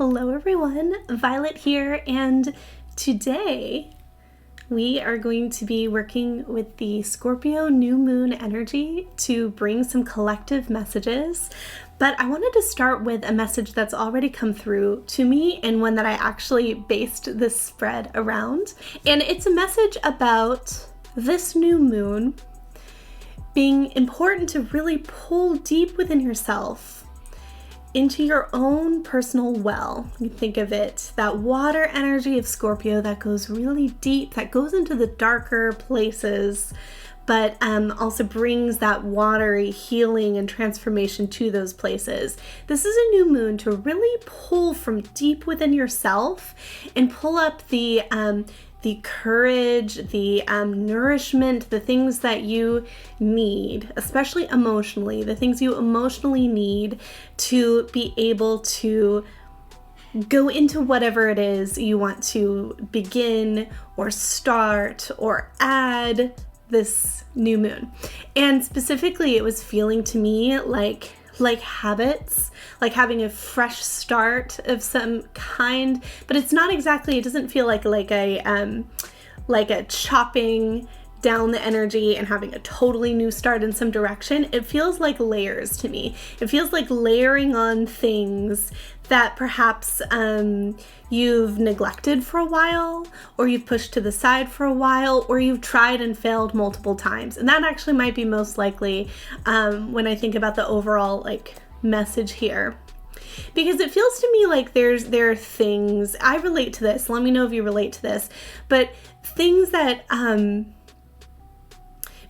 Hello everyone, Violet here, and today we are going to be working with the Scorpio new moon energy to bring some collective messages. But I wanted to start with a message that's already come through to me and one that I actually based this spread around. And it's a message about this new moon being important to really pull deep within yourself into your own personal well. You think of it, that water energy of Scorpio that goes really deep, that goes into the darker places, but also brings that watery healing and transformation to those places. This is a new moon to really pull from deep within yourself and pull up the courage, the nourishment, the things that you need, especially emotionally, the things you emotionally need to be able to go into whatever it is you want to begin or start or add this new moon. And specifically, it was feeling to me like habits, like having a fresh start of some kind, but it's not exactly, it doesn't feel like a chopping down the energy and having a totally new start in some direction. It feels like layers to me. It feels like layering on things that perhaps you've neglected for a while, or you've pushed to the side for a while, or you've tried and failed multiple times. And that actually might be most likely when I think about the overall message here. Because it feels to me like there are things, I relate to this, let me know if you relate to this, but things that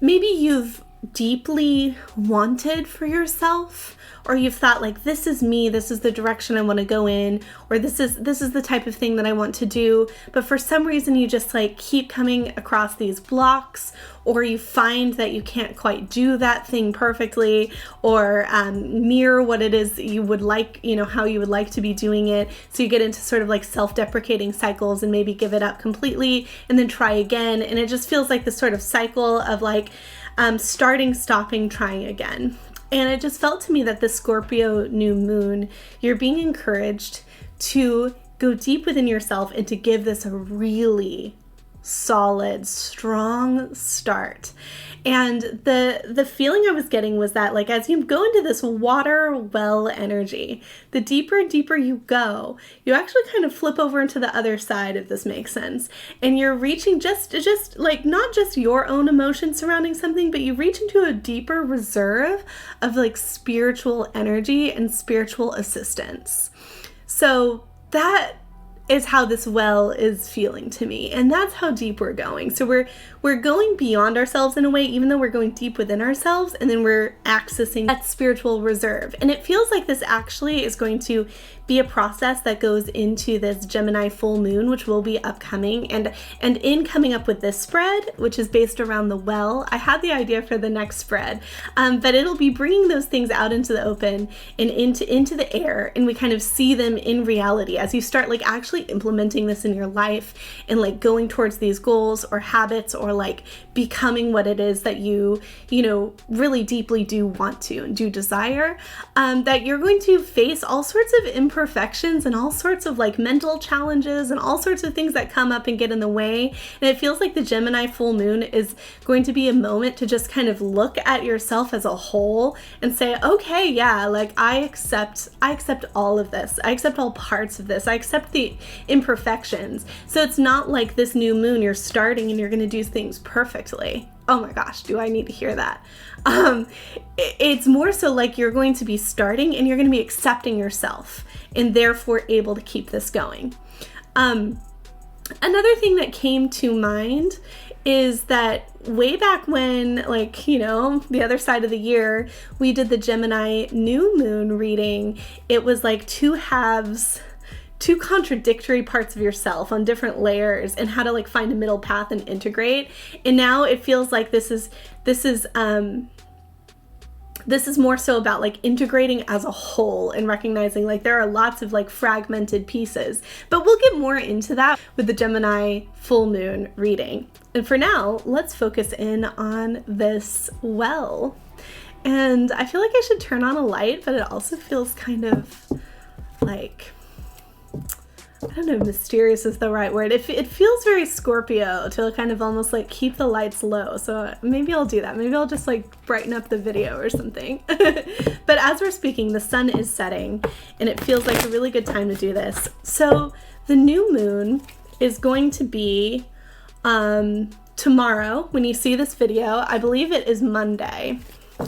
maybe you've deeply wanted for yourself, or you've thought like, this is me, this is the direction I want to go in, or this is the type of thing that I want to do, but for some reason you just keep coming across these blocks, or you find that you can't quite do that thing perfectly, or mirror what it is you would like, how you would like to be doing it. So you get into sort of self-deprecating cycles and maybe give it up completely and then try again. And it just feels like this sort of cycle of starting, stopping, trying again. And it just felt to me that the Scorpio new moon, you're being encouraged to go deep within yourself and to give this a really solid, strong start. And the feeling I was getting was that as you go into this water well energy, the deeper and deeper you go, you actually kind of flip over into the other side, if this makes sense. And you're reaching just not just your own emotions surrounding something, but you reach into a deeper reserve of spiritual energy and spiritual assistance. So that is how this well is feeling to me, and that's how deep we're going. So we're going beyond ourselves in a way, even though we're going deep within ourselves, and then we're accessing that spiritual reserve. And it feels like this actually is going to be a process that goes into this Gemini full moon, which will be upcoming. And in coming up with this spread, which is based around the well, I had the idea for the next spread, but it'll be bringing those things out into the open and into the air, and we kind of see them in reality as you start actually implementing this in your life and going towards these goals or habits, or becoming what it is that you really deeply do want to and do desire, that you're going to face all sorts of imperfections and all sorts of mental challenges and all sorts of things that come up and get in the way. And it feels like the Gemini full moon is going to be a moment to just kind of look at yourself as a whole and say, okay, yeah, I accept all of this. I accept all parts of this. I accept the imperfections. So it's not like this new moon you're starting and you're going to do things perfectly. Oh my gosh, do I need to hear that? It's more so you're going to be starting and you're going to be accepting yourself and therefore able to keep this going. Another thing that came to mind is that way back when, the other side of the year, we did the Gemini new moon reading. It was two halves, two contradictory parts of yourself on different layers, and how to find a middle path and integrate. And now it feels like this is more so about integrating as a whole and recognizing there are lots of fragmented pieces. But we'll get more into that with the Gemini full moon reading. And for now, let's focus in on this well. And I feel like I should turn on a light, but it also feels kind of I don't know if mysterious is the right word. It feels very Scorpio to kind of almost like keep the lights low. So maybe I'll do that. Maybe I'll just like brighten up the video or something. But as we're speaking, the sun is setting and it feels like a really good time to do this. So the new moon is going to be tomorrow when you see this video. I believe it is Monday.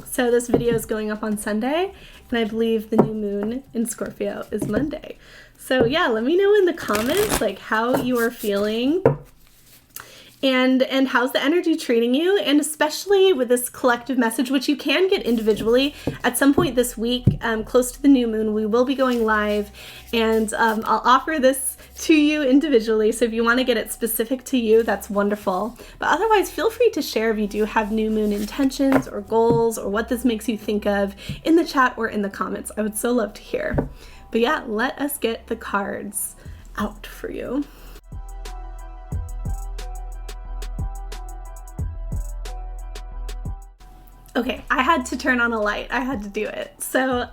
So this video is going up on Sunday, and I believe the new moon in Scorpio is Monday. So yeah, let me know in the comments like how you are feeling and how's the energy treating you, and especially with this collective message, which you can get individually at some point this week, close to the new moon. We will be going live, and I'll offer this to you individually. So if you want to get it specific to you, that's wonderful. But otherwise, feel free to share if you do have new moon intentions or goals or what this makes you think of in the chat or in the comments. I would so love to hear. But yeah, let us get the cards out for you. Okay, I had to turn on a light. I had to do it. So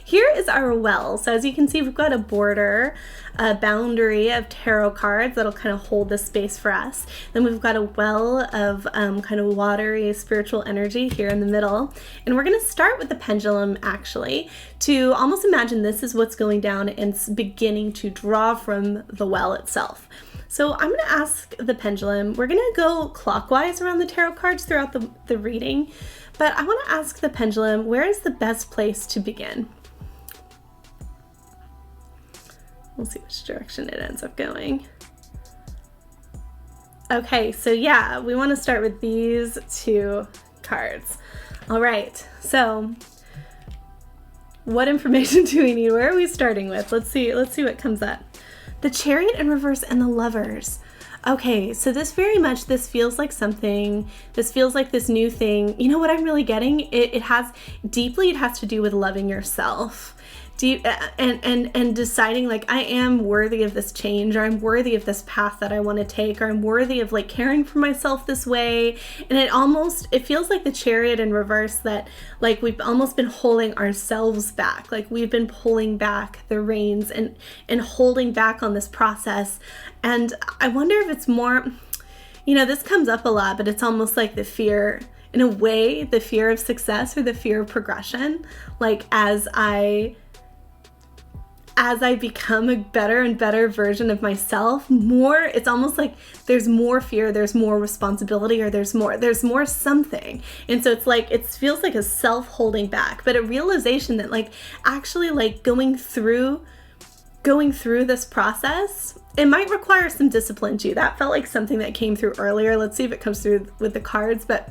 here is our well. So as you can see, we've got a border, a boundary of tarot cards that'll kind of hold this space for us. Then we've got a well of kind of watery spiritual energy here in the middle. And we're going to start with the pendulum, actually, to almost imagine this is what's going down and beginning to draw from the well itself. So I'm going to ask the pendulum, we're going to go clockwise around the tarot cards throughout the reading, but I want to ask the pendulum, where is the best place to begin? We'll see which direction it ends up going. Okay, so yeah, we want to start with these two cards. All right, so what information do we need? Where are we starting with? Let's see what comes up. The Chariot in reverse and the Lovers. Okay, so this feels like something, this feels like this new thing. You know what I'm really getting? It has to do with loving yourself. And deciding like, I am worthy of this change, or I'm worthy of this path that I want to take, or I'm worthy of like caring for myself this way. And it feels like the Chariot in reverse, that like we've almost been holding ourselves back. Like we've been pulling back the reins and holding back on this process. And I wonder if it's more, this comes up a lot, but it's almost like the fear, in a way, the fear of success or the fear of progression. Like as I become a better and better version of myself, it's almost like there's more fear, there's more responsibility, or there's more something. And so it's like, it feels like a self holding back, but a realization that like actually like going through this process, it might require some discipline too. That felt like something that came through earlier. Let's see if it comes through with the cards, but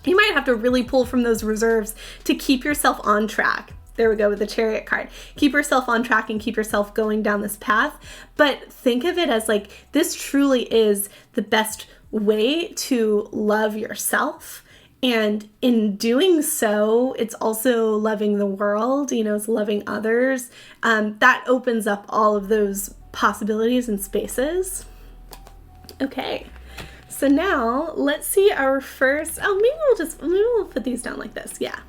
you might have to really pull from those reserves to keep yourself on track. There we go with the Chariot card. Keep yourself on track and keep yourself going down this path. But think of it as like, this truly is the best way to love yourself. And in doing so, it's also loving the world, it's loving others. That opens up all of those possibilities and spaces. Okay. So now let's see our first, maybe we'll put these down like this. Yeah.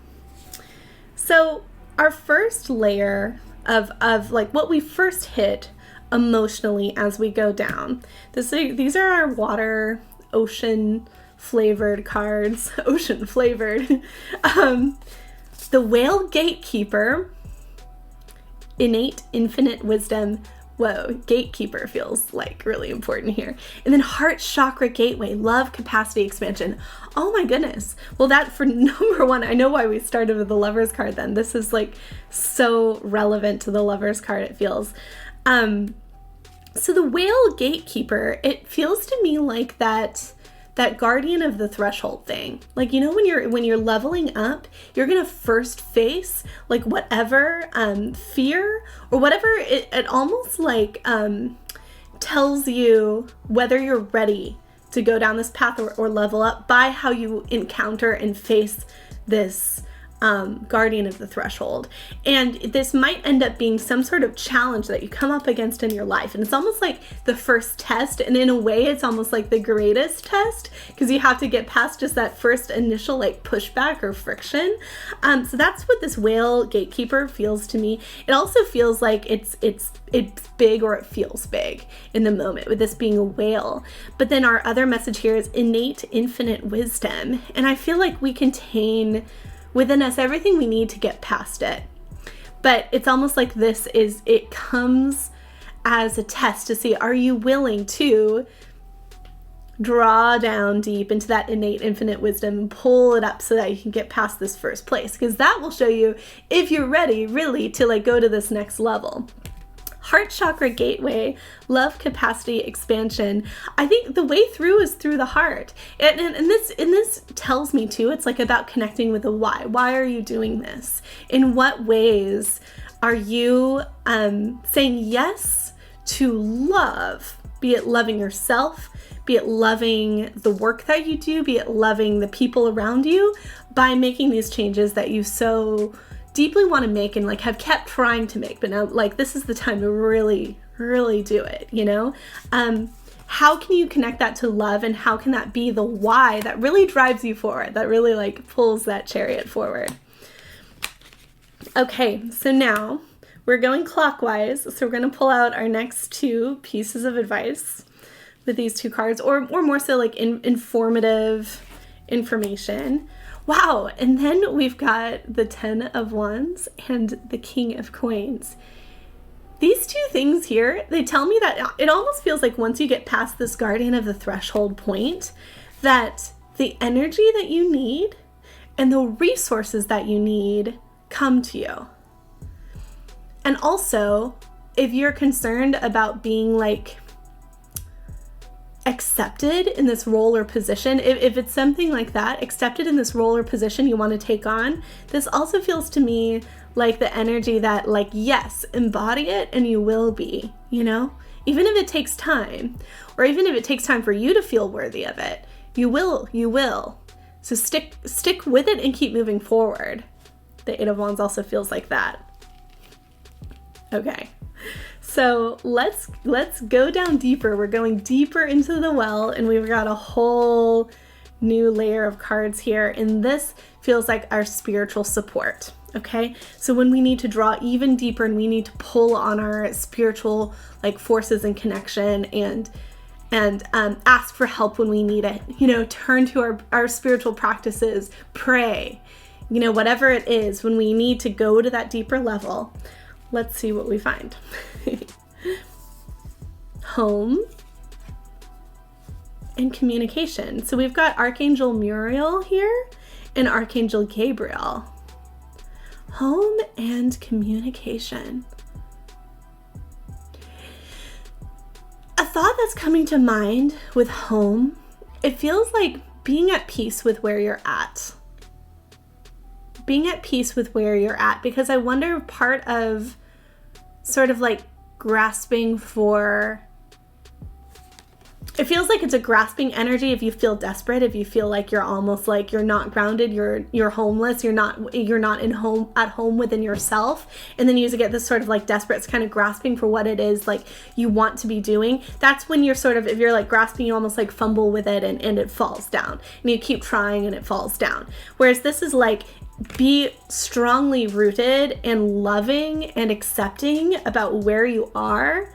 So our first layer of like what we first hit emotionally as we go down. These are our water, ocean flavored cards. Ocean flavored. The Whale Gatekeeper, innate infinite wisdom. Whoa, gatekeeper feels like really important here. And then Heart Chakra Gateway, love capacity expansion. Oh my goodness. Well, that for number one, I know why we started with the Lovers card then. This is like so relevant to the Lovers card, it feels. So the Whale Gatekeeper, it feels to me like that guardian of the threshold thing. Like, when you're leveling up, you're gonna first face like whatever fear or whatever it almost like tells you whether you're ready to go down this path or level up by how you encounter and face this guardian of the threshold. And this might end up being some sort of challenge that you come up against in your life. And it's almost like the first test. And in a way, it's almost like the greatest test, because you have to get past just that first initial like pushback or friction. So that's what this whale gatekeeper feels to me. It also feels like it's big, or it feels big in the moment with this being a whale. But then our other message here is innate infinite wisdom. And I feel like we contain within us everything we need to get past it. But it's almost like it comes as a test to see, are you willing to draw down deep into that innate infinite wisdom and pull it up so that you can get past this first place? Because that will show you if you're ready really to like go to this next level. Heart chakra gateway, love capacity expansion. I think the way through is through the heart. And this tells me too, it's like about connecting with the why. Why are you doing this? In what ways are you saying yes to love? Be it loving yourself, be it loving the work that you do, be it loving the people around you, by making these changes that you so deeply want to make and like have kept trying to make, but now like this is the time to really do it, you know? How can you connect that to love, and how can that be the why that really drives you forward, that really like pulls that chariot forward? Okay, so now we're going clockwise, so we're going to pull out our next two pieces of advice with these two cards, or more so like informative information. Wow, and then we've got the 10 of Wands and the King of Coins. These two things here, they tell me that it almost feels like once you get past this guardian of the threshold point, that the energy that you need and the resources that you need come to you. And also, if you're concerned about being like accepted in this role or position, if it's something like that, accepted in this role or position you want to take on, this also feels to me like the energy that like, yes, embody it and you will be, you know, even if it takes time, or even if it takes time for you to feel worthy of it, you will. So stick with it and keep moving forward. The Eight of Wands also feels like that. Okay. So let's go down deeper. We're going deeper into the well, and we've got a whole new layer of cards here. And this feels like our spiritual support. Okay. So when we need to draw even deeper and we need to pull on our spiritual like forces and connection and ask for help when we need it, you know, turn to our spiritual practices, pray, you know, whatever it is, when we need to go to that deeper level. Let's see what we find. Home and communication. So we've got Archangel Muriel here and Archangel Gabriel. Home and communication. A thought that's coming to mind with home, it feels like being at peace with where you're at. Being at peace with where you're at, because I wonder if part of sort of like grasping for, it feels like it's a grasping energy. If you feel desperate, if you feel like you're almost like you're not grounded, you're homeless, you're not at home within yourself, and then you get this sort of like desperate, it's kind of grasping for what it is like you want to be doing. That's when you're sort of, if you're like grasping, you almost like fumble with it and it falls down, and you keep trying and it falls down. Whereas this is like, be strongly rooted and loving and accepting about where you are.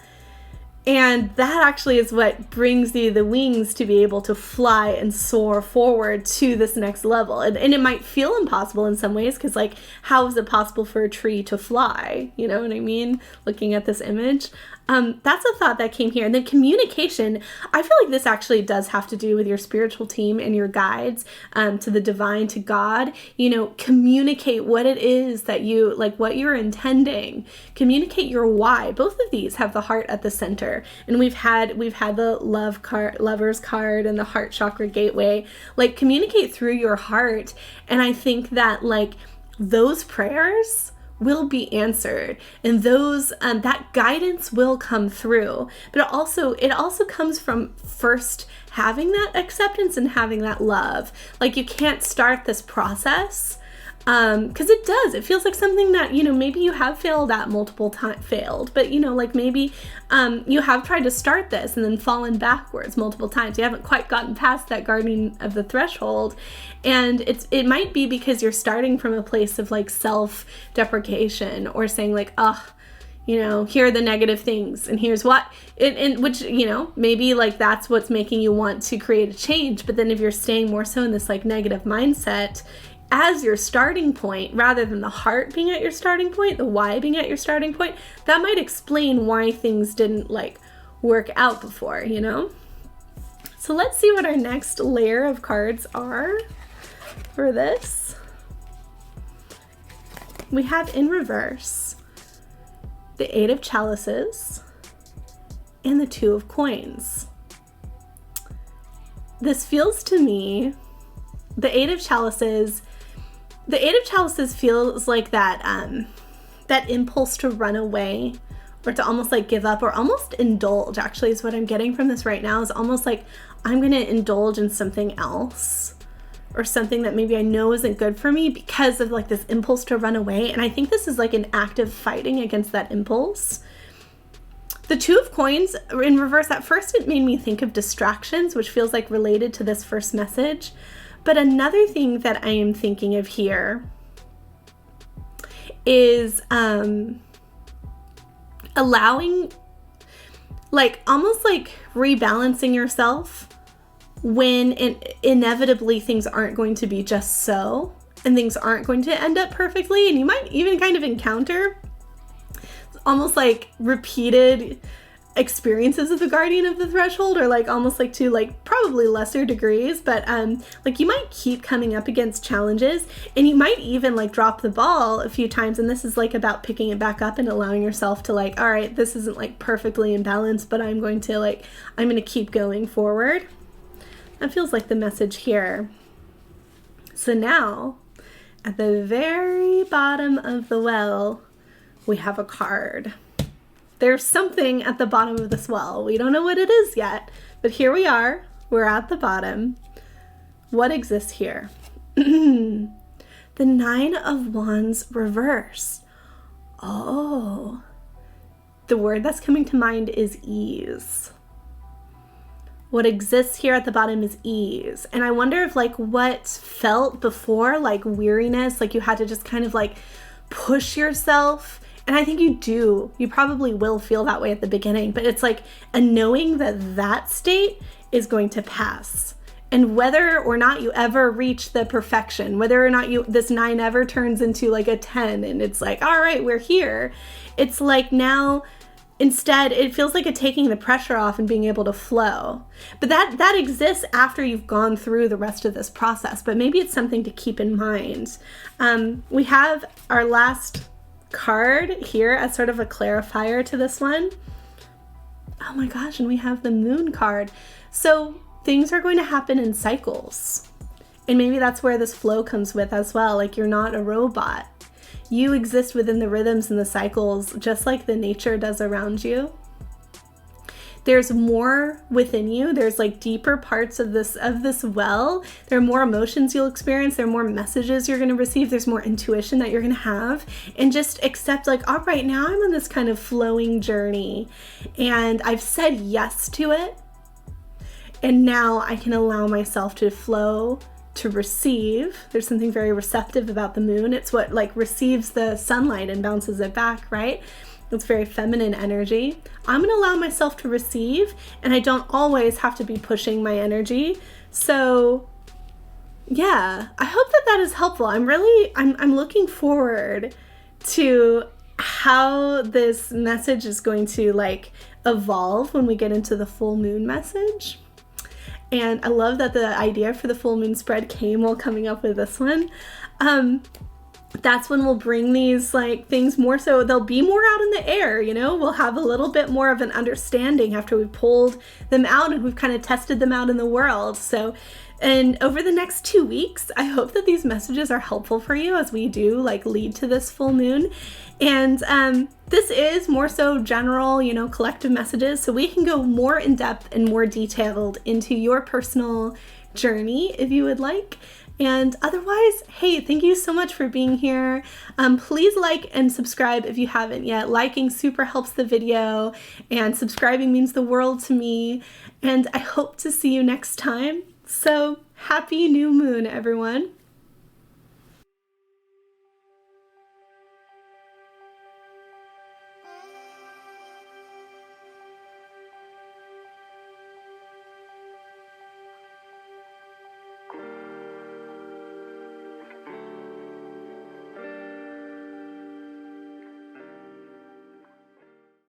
And that actually is what brings you the wings to be able to fly and soar forward to this next level. And it might feel impossible in some ways, because like, how is it possible for a tree to fly? You know what I mean? Looking at this image. That's a thought that came here. And then communication, I feel like this actually does have to do with your spiritual team and your guides to the divine, to God. You know, communicate what it is that you, like what you're intending. Communicate your why. Both of these have the heart at the center. And we've had the lover's card and the heart chakra gateway. Like, communicate through your heart. And I think that like those prayers will be answered, and those that guidance will come through. But it also comes from first having that acceptance and having that love. Like, you can't start this process Because it does. It feels like something that, maybe you have failed at multiple times, but, like maybe you have tried to start this and then fallen backwards multiple times. You haven't quite gotten past that guarding of the threshold. And it might be because you're starting from a place of like self-deprecation or saying like, here are the negative things and here's what, and which, maybe like that's what's making you want to create a change. But then if you're staying more so in this like negative mindset as your starting point, rather than the heart being at your starting point, the why being at your starting point, that might explain why things didn't like work out before, So let's see what our next layer of cards are for this. We have in reverse the Eight of Chalices and the Two of Coins. This feels to me, the Eight of Chalices feels like that impulse to run away or to almost like give up or almost indulge, actually, is what I'm getting from this right now, is almost like I'm going to indulge in something else or something that maybe I know isn't good for me because of like this impulse to run away. And I think this is like an active fighting against that impulse. The Two of Coins in reverse, at first it made me think of distractions, which feels like related to this first message. But another thing that I am thinking of here is allowing, like almost like rebalancing yourself when inevitably things aren't going to be just so, and things aren't going to end up perfectly. And you might even kind of encounter almost like repeated experiences of the guardian of the threshold, or like almost like to like probably lesser degrees, but like you might keep coming up against challenges and you might even like drop the ball a few times, and this is like about picking it back up and allowing yourself to like, all right, this isn't like perfectly in balance, but I'm going to keep going forward. That feels like the message here. So now at the very bottom of the well we have a card. There's something at the bottom of this well. We don't know what it is yet, but here we are. We're at the bottom. What exists here? The Nine of Wands reversed. Oh, the word that's coming to mind is ease. What exists here at the bottom is ease. And I wonder if like what felt before, like weariness, like you had to just kind of like push yourself. And I think you probably will feel that way at the beginning, but it's like a knowing that that state is going to pass. And whether or not you ever reach the perfection, whether or not this 9 ever turns into like a 10 and it's like, all right, we're here. It's like now, instead, it feels like a taking the pressure off and being able to flow. But that exists after you've gone through the rest of this process. But maybe it's something to keep in mind. We have our last card here as sort of a clarifier to this one. Oh my gosh, and we have the Moon card. So things are going to happen in cycles. And maybe that's where this flow comes with as well. Like you're not a robot. You exist within the rhythms and the cycles just like the nature does around you. There's more within you. There's like deeper parts of this well. There are more emotions you'll experience. There are more messages you're going to receive. There's more intuition that you're going to have. And just accept like, all right, now I'm on this kind of flowing journey and I've said yes to it. And now I can allow myself to flow, to receive. There's something very receptive about the moon. It's what like receives the sunlight and bounces it back, right? It's very feminine energy. I'm going to allow myself to receive, and I don't always have to be pushing my energy. So yeah, I hope that is helpful. I'm looking forward to how this message is going to like evolve when we get into the full moon message. And I love that the idea for the full moon spread came while coming up with this one. That's when we'll bring these like things more so they'll be more out in the air, we'll have a little bit more of an understanding after we've pulled them out and we've kind of tested them out in the world. So, and over the next 2 weeks, I hope that these messages are helpful for you as we do like lead to this full moon. And this is more so general, collective messages. So we can go more in depth and more detailed into your personal journey if you would like. And otherwise, hey, thank you so much for being here. Please like and subscribe if you haven't yet. Liking super helps the video, and subscribing means the world to me. And I hope to see you next time. So happy new moon, everyone.